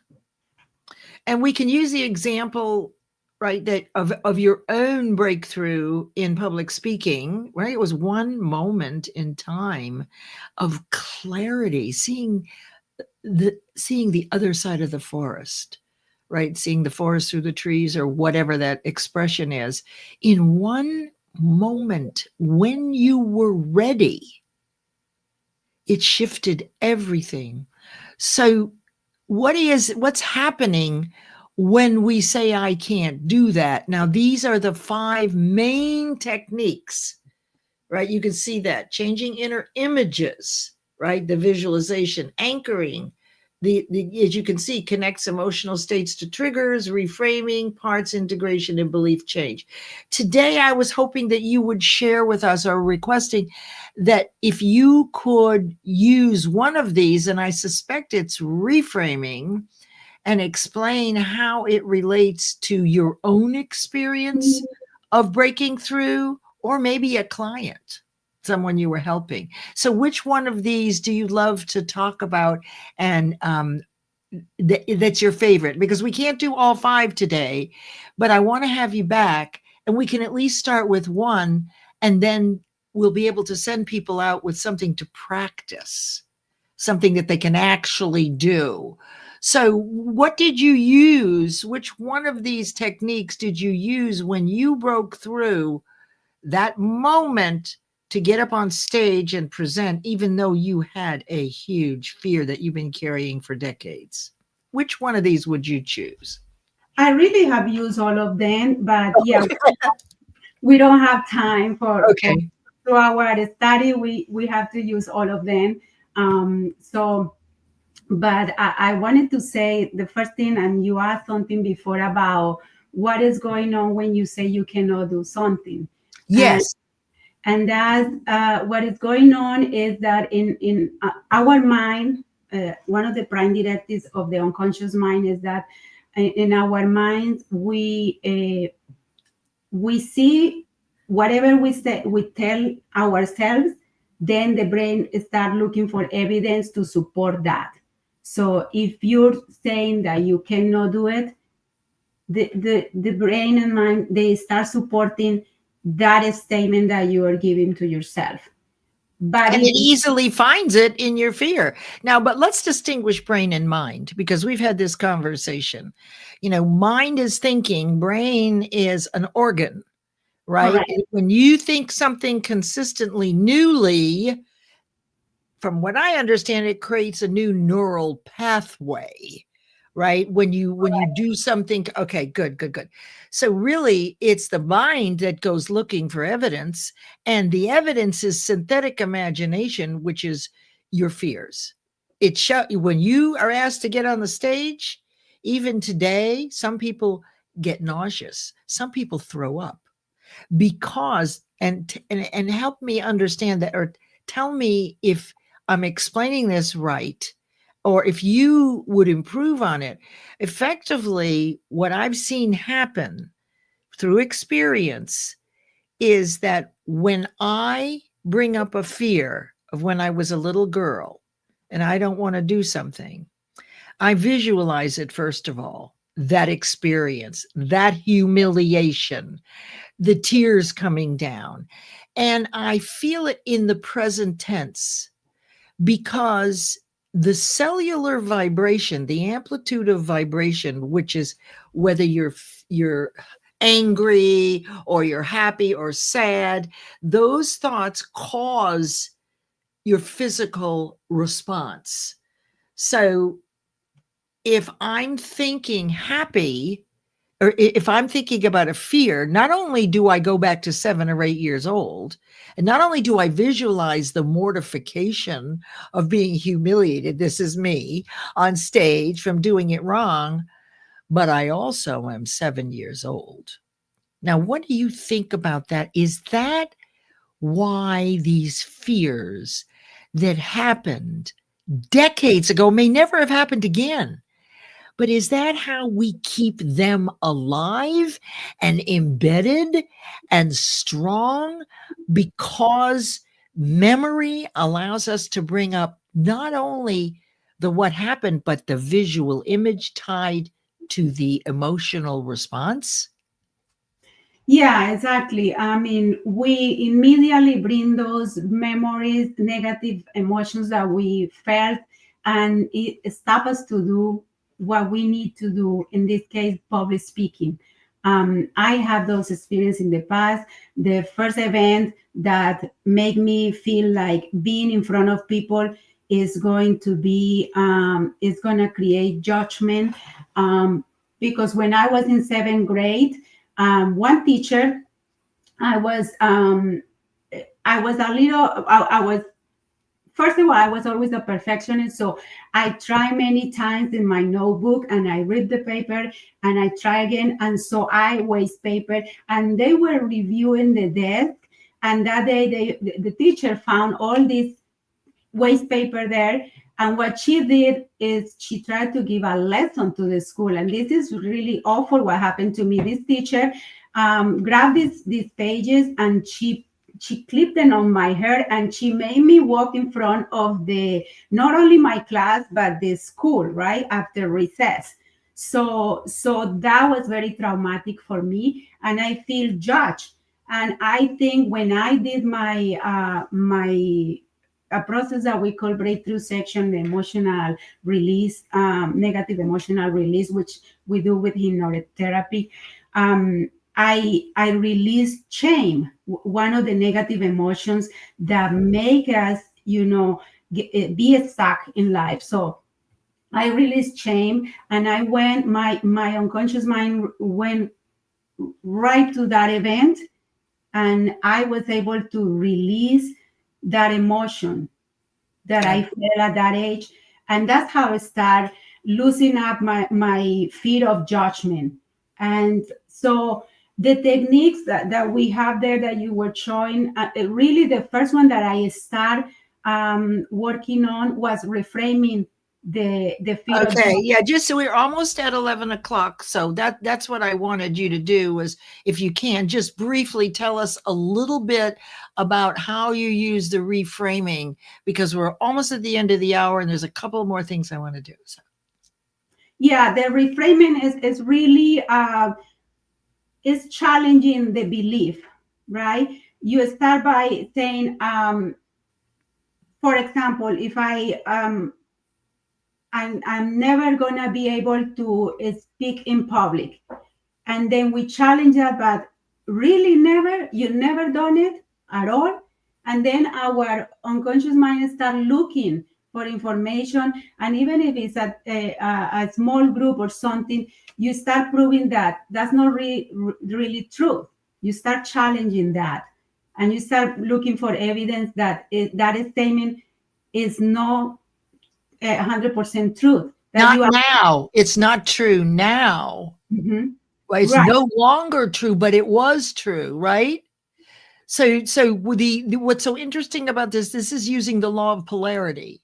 [SPEAKER 1] and we can use the example, right, that of your own breakthrough in public speaking, right? It was one moment in time of clarity, seeing the other side of the forest, right? Seeing the forest through the trees, or whatever that expression is, in one moment when you were ready. It shifted everything. So what's happening when we say, I can't do that? Now, these are the 5 main techniques, right? You can see that changing inner images, right? The visualization, anchoring, the as you can see, connects emotional states to triggers, reframing, parts integration, and belief change. Today, I was hoping that you would share with us, or requesting that if you could use one of these, and I suspect it's reframing, and explain how it relates to your own experience of breaking through, or maybe a client, someone you were helping. So which one of these do you love to talk about, and that's your favorite? Because we can't do all 5 today, but I want to have you back, and we can at least start with one, and then we'll be able to send people out with something to practice, something that they can actually do. So what did you use? Which one of these techniques did you use when you broke through that moment to get up on stage and present, even though you had a huge fear that you've been carrying for decades? Which one of these would you choose?
[SPEAKER 2] I really have used all of them, but yeah, we don't have time for
[SPEAKER 1] Okay.
[SPEAKER 2] our study. We have to use all of them. So But I wanted to say the first thing, and you asked something before about what is going on when you say you cannot do something.
[SPEAKER 1] Yes.
[SPEAKER 2] And that what is going on is that in our mind, one of the prime directives of the unconscious mind is that in our minds we see whatever we say, we tell ourselves, then the brain start looking for evidence to support that. So if you're saying that you cannot do it, the brain and mind, they start supporting that statement that you are giving to yourself. But
[SPEAKER 1] And
[SPEAKER 2] if
[SPEAKER 1] it easily finds it in your fear. Now, but let's distinguish brain and mind, because we've had this conversation. Mind is thinking, brain is an organ, right?
[SPEAKER 2] correct,
[SPEAKER 1] When you think something consistently newly, from what I understand, it creates a new neural pathway, right? When you do something, okay, good. So really, it's the mind that goes looking for evidence, and the evidence is synthetic imagination, which is your fears. When you are asked to get on the stage, even today, some people get nauseous, some people throw up because and help me understand that, or tell me if I'm explaining this right, or if you would improve on it. Effectively, what I've seen happen through experience is that when I bring up a fear of when I was a little girl and I don't want to do something, I visualize it, first of all, that experience, that humiliation, the tears coming down. And I feel it in the present tense because the cellular vibration, the amplitude of vibration, which is whether you're angry or you're happy or sad, those thoughts cause your physical response. So if I'm thinking happy, or if I'm thinking about a fear, not only do I go back to 7 or 8 years old, and not only do I visualize the mortification of being humiliated, this is me on stage from doing it wrong, but I also am 7 years old. Now, what do you think about that? Is that why these fears that happened decades ago may never have happened again? But is that how we keep them alive and embedded and strong? Because memory allows us to bring up not only the what happened, but the visual image tied to the emotional response?
[SPEAKER 2] yeah, exactly. I mean, we immediately bring those memories, negative emotions that we felt, and it stops us to do what we need to do, in this case, public speaking. I have those experiences in the past. The first event that made me feel like being in front of people is going to be, is going to create judgment. Because when I was in seventh grade, one teacher, I was I was a little I was first of all, I was always a perfectionist, so I try many times in my notebook and I read the paper and I try again, and so I waste paper, and they were reviewing the desk, and that day the teacher found all these waste paper there. And what she did is she tried to give a lesson to the school. And this is really awful what happened to me. This teacher grabbed these pages and she clipped them on my hair, and she made me walk in front of the not only my class but the school right after recess. So that was very traumatic for me, and I feel judged. And I think when I did my a process that we call breakthrough section, the emotional release, negative emotional release, which we do with hypnotherapy. I release shame, one of the negative emotions that make us, be stuck in life. So I released shame, and I went, my unconscious mind went right to that event, and I was able to release that emotion that I felt at that age. And that's how I start loosening up my fear of judgment. And so the techniques that we have there that you were showing, really the first one that I start working on was reframing the fear of
[SPEAKER 1] Okay,
[SPEAKER 2] judgment.
[SPEAKER 1] yeah, just so we're almost at 11 o'clock. So that's what I wanted you to do was, if you can, just briefly tell us a little bit about how you use the reframing, because we're almost at the end of the hour and there's a couple more things I want to do. So.
[SPEAKER 2] Yeah, the reframing is really is challenging the belief, right? You start by saying, for example, if I'm never gonna be able to speak in public, and then we challenge that, but really you never done it at all, and then our unconscious mind start looking for information, and even if it's a small group or something, you start proving that that's not really true. You start challenging that, and you start looking for evidence that that statement is not 100% truth, that
[SPEAKER 1] Not
[SPEAKER 2] you are.
[SPEAKER 1] now. It's not true now.
[SPEAKER 2] Mhm.
[SPEAKER 1] Well, it's
[SPEAKER 2] Right.
[SPEAKER 1] no longer true, but it was true, right? So what's so interesting about this is using the law of polarity,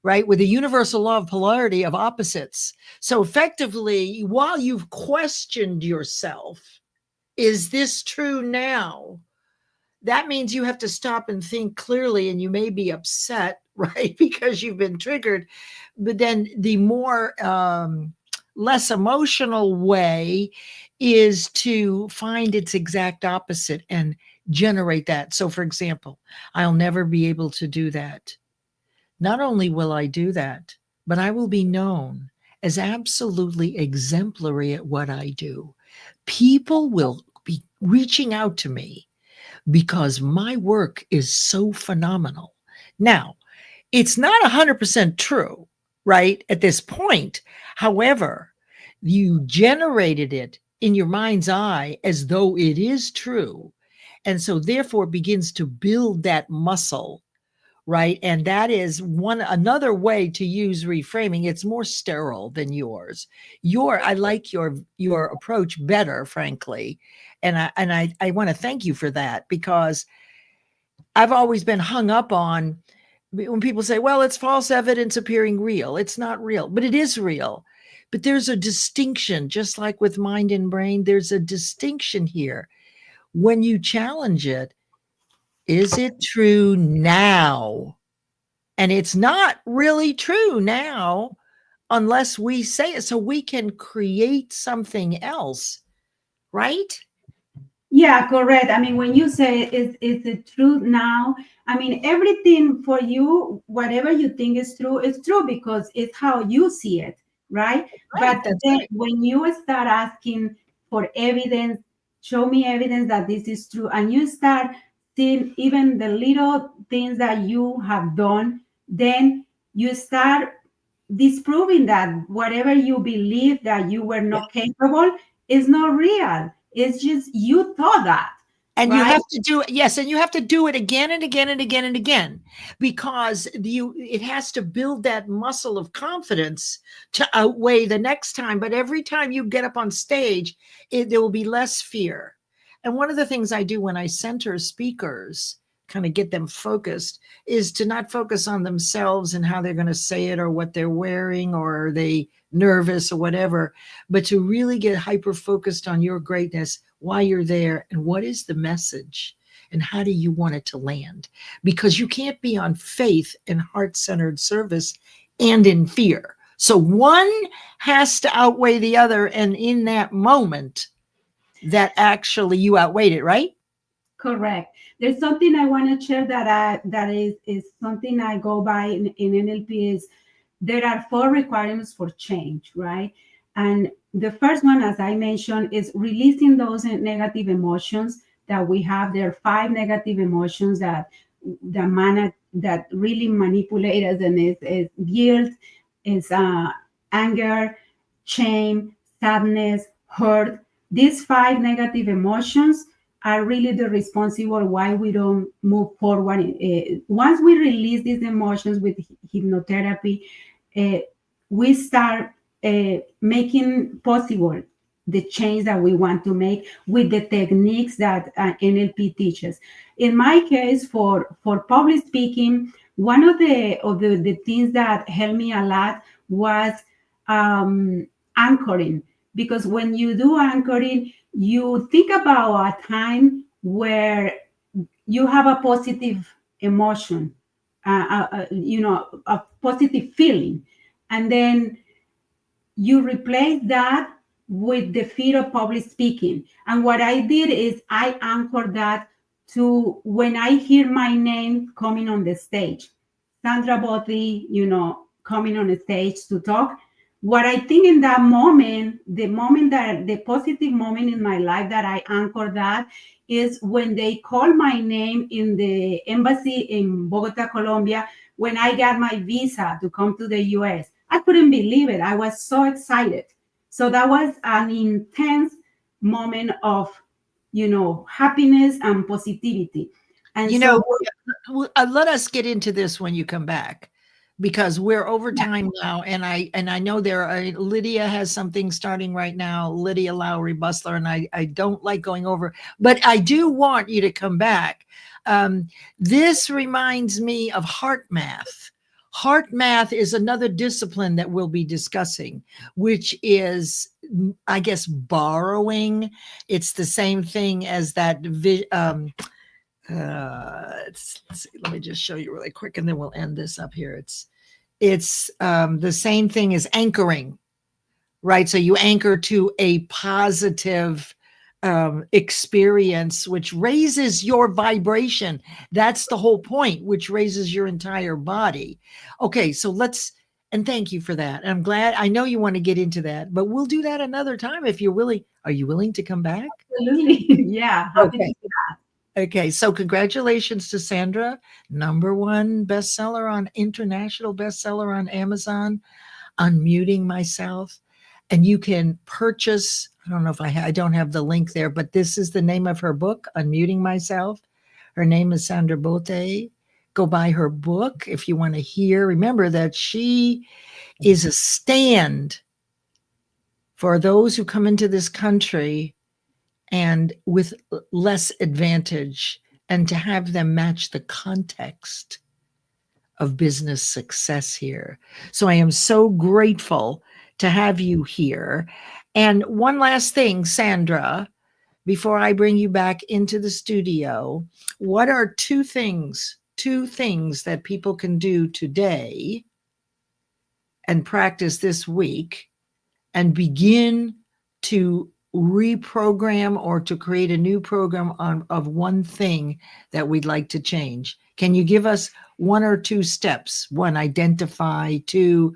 [SPEAKER 1] right? With the universal law of polarity of opposites. So effectively, while you've questioned yourself, is this true now? That means you have to stop and think clearly, and you may be upset, right? Because you've been triggered. But then the more less emotional way is to find its exact opposite and generate that. So, for example, I'll never be able to do that. Not only will I do that, but I will be known as absolutely exemplary at what I do. People will be reaching out to me because my work is so phenomenal. Now, it's not 100% true, right? At this point. However, you generated it in your mind's eye as though it is true. And so therefore it begins to build that muscle, right? And that is another way to use reframing. It's more sterile than yours. I like your approach better, frankly. And I want to thank you for that, because I've always been hung up on when people say, well, it's false evidence appearing real. It's not real, but it is real. But there's a distinction, just like with mind and brain, there's a distinction here. When you challenge it, is it true now? And it's not really true now unless we say it, so we can create something else, right?
[SPEAKER 2] Yeah, correct. I mean, when you say is the truth now, I mean, everything for you, whatever you think is true because it's how you see it, right?
[SPEAKER 1] Right,
[SPEAKER 2] But
[SPEAKER 1] that's
[SPEAKER 2] then
[SPEAKER 1] right.
[SPEAKER 2] when you start asking for evidence, show me evidence that this is true, and you start seeing even the little things that you have done, then you start disproving that whatever you believe that you were
[SPEAKER 1] Yeah.
[SPEAKER 2] not capable is not real. It's just you thought that,
[SPEAKER 1] And you
[SPEAKER 2] right?
[SPEAKER 1] have to do it, yes, and you have to do it again and again and again and again, because it has to build that muscle of confidence to outweigh the next time. But every time you get up on stage, there will be less fear. And one of the things I do when I center speakers, kind of get them focused, is to not focus on themselves and how they're going to say it or what they're wearing or are they nervous or whatever, but to really get hyper focused on your greatness, why you're there, and what is the message and how do you want it to land. Because you can't be on faith and heart-centered service and in fear. So one has to outweigh the other, and in that moment that actually you outweighed it, right?
[SPEAKER 2] Correct. There's something I want to share that is something I go by in NLP is there are 4 requirements for change, right? And the first one, as I mentioned, is releasing those negative emotions that we have. There are 5 negative emotions that really manipulate us, and is guilt, is anger, shame, sadness, hurt. These 5 negative emotions are really the responsible why we don't move forward. Once we release these emotions with hypnotherapy, we start making possible the change that we want to make with the techniques that NLP teaches. In my case, for public speaking, one of the things that helped me a lot was anchoring. Because when you do anchoring, you think about a time where you have a positive emotion, a positive feeling, and then you replace that with the fear of public speaking. And what I did is I anchored that to when I hear my name coming on the stage, Sandra Bothe, coming on the stage to talk. What I think in that moment, the positive moment in my life that I anchor that is when they call my name in the embassy in Bogota, Colombia, when I got my visa to come to the US. I couldn't believe it. I was so excited. So that was an intense moment of, happiness and positivity. And
[SPEAKER 1] let us get into this when you come back, because we're over time now, and I know Lydia has something starting right now, Lydia Lowry Bustler, and I don't like going over, but I do want you to come back. This reminds me of heart math. Heart math is another discipline that we'll be discussing, which is, I guess, borrowing. It's the same thing as that. Let's see, let me just show you really quick, and then we'll end this up here. It's the same thing as anchoring, right? So you anchor to a positive experience, which raises your vibration. That's the whole point, which raises your entire body. Okay, so and thank you for that. I'm glad. I know you want to get into that, but we'll do that another time if you're willing. Are you willing to come back?
[SPEAKER 2] Absolutely. Yeah. Happy to do that.
[SPEAKER 1] Okay, so congratulations to Sandra, #1 bestseller international bestseller on Amazon, Unmuting Myself. And you can purchase, I don't know if I don't have the link there, but this is the name of her book, Unmuting Myself. Her name is Sandra Bothe. Go buy her book if you want to hear. Remember that she is a stand for those who come into this country and with less advantage, and to have them match the context of business success here. So I am so grateful to have you here. And one last thing, Sandra, before I bring you back into the studio, what are two things that people can do today and practice this week and begin to reprogram or to create a new program of one thing that we'd like to change? Can you give us one or two steps? One, identify. Two,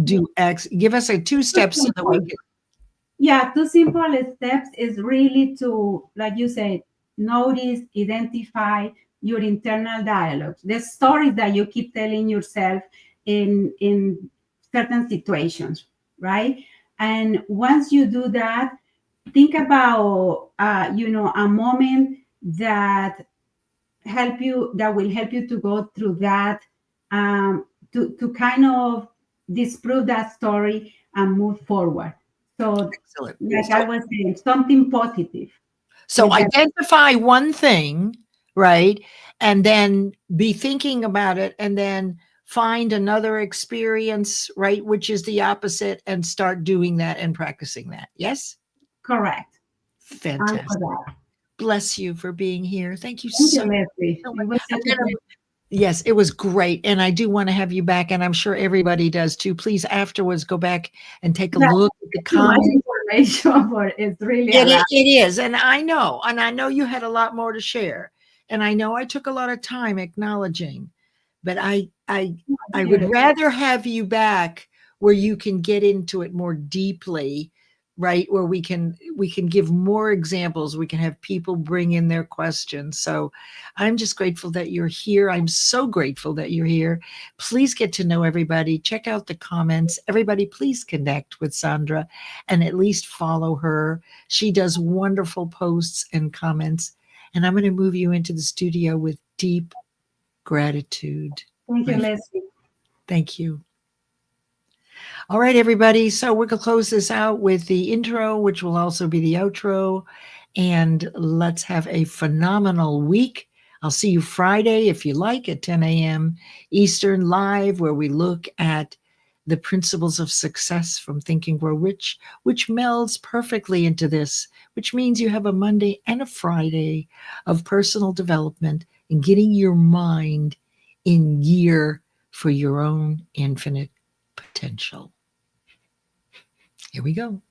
[SPEAKER 1] do X. Give us 2 steps so that we can.
[SPEAKER 2] Yeah, 2 simple steps is really to, like you said, notice, identify your internal dialogue, the stories that you keep telling yourself in certain situations, right? And once you do that, think about a moment that will help you to go through that, to kind of disprove that story and move forward. So
[SPEAKER 1] Excellent.
[SPEAKER 2] like I was saying, something positive.
[SPEAKER 1] So identify one thing, right? And then be thinking about it, and then find another experience, right, which is the opposite, and start doing that and practicing that. Yes?
[SPEAKER 2] Correct.
[SPEAKER 1] Fantastic. Bless you for being here. Thank you
[SPEAKER 2] so much.
[SPEAKER 1] Yes, it was great. And I do want to have you back, and I'm sure everybody does too. Please afterwards go back and take a look at the comments.
[SPEAKER 2] Information, but it's really
[SPEAKER 1] it is. And I know you had a lot more to share. And I know I took a lot of time acknowledging, but I would rather have you back where you can get into it more deeply, right? Where we can give more examples. We can have people bring in their questions. So I'm just grateful that you're here. I'm so grateful that you're here. Please get to know everybody. Check out the comments. Everybody, please connect with Sandra and at least follow her. She does wonderful posts and comments. And I'm going to move you into the studio with deep gratitude.
[SPEAKER 2] Thank you, Leslie.
[SPEAKER 1] Thank you. All right, everybody. So we're going to close this out with the intro, which will also be the outro. And let's have a phenomenal week. I'll see you Friday, if you like, at 10 a.m. Eastern live, where we look at the principles of success from Think and Grow Rich, which melds perfectly into this, which means you have a Monday and a Friday of personal development and getting your mind in gear for your own infinite potential. Here we go.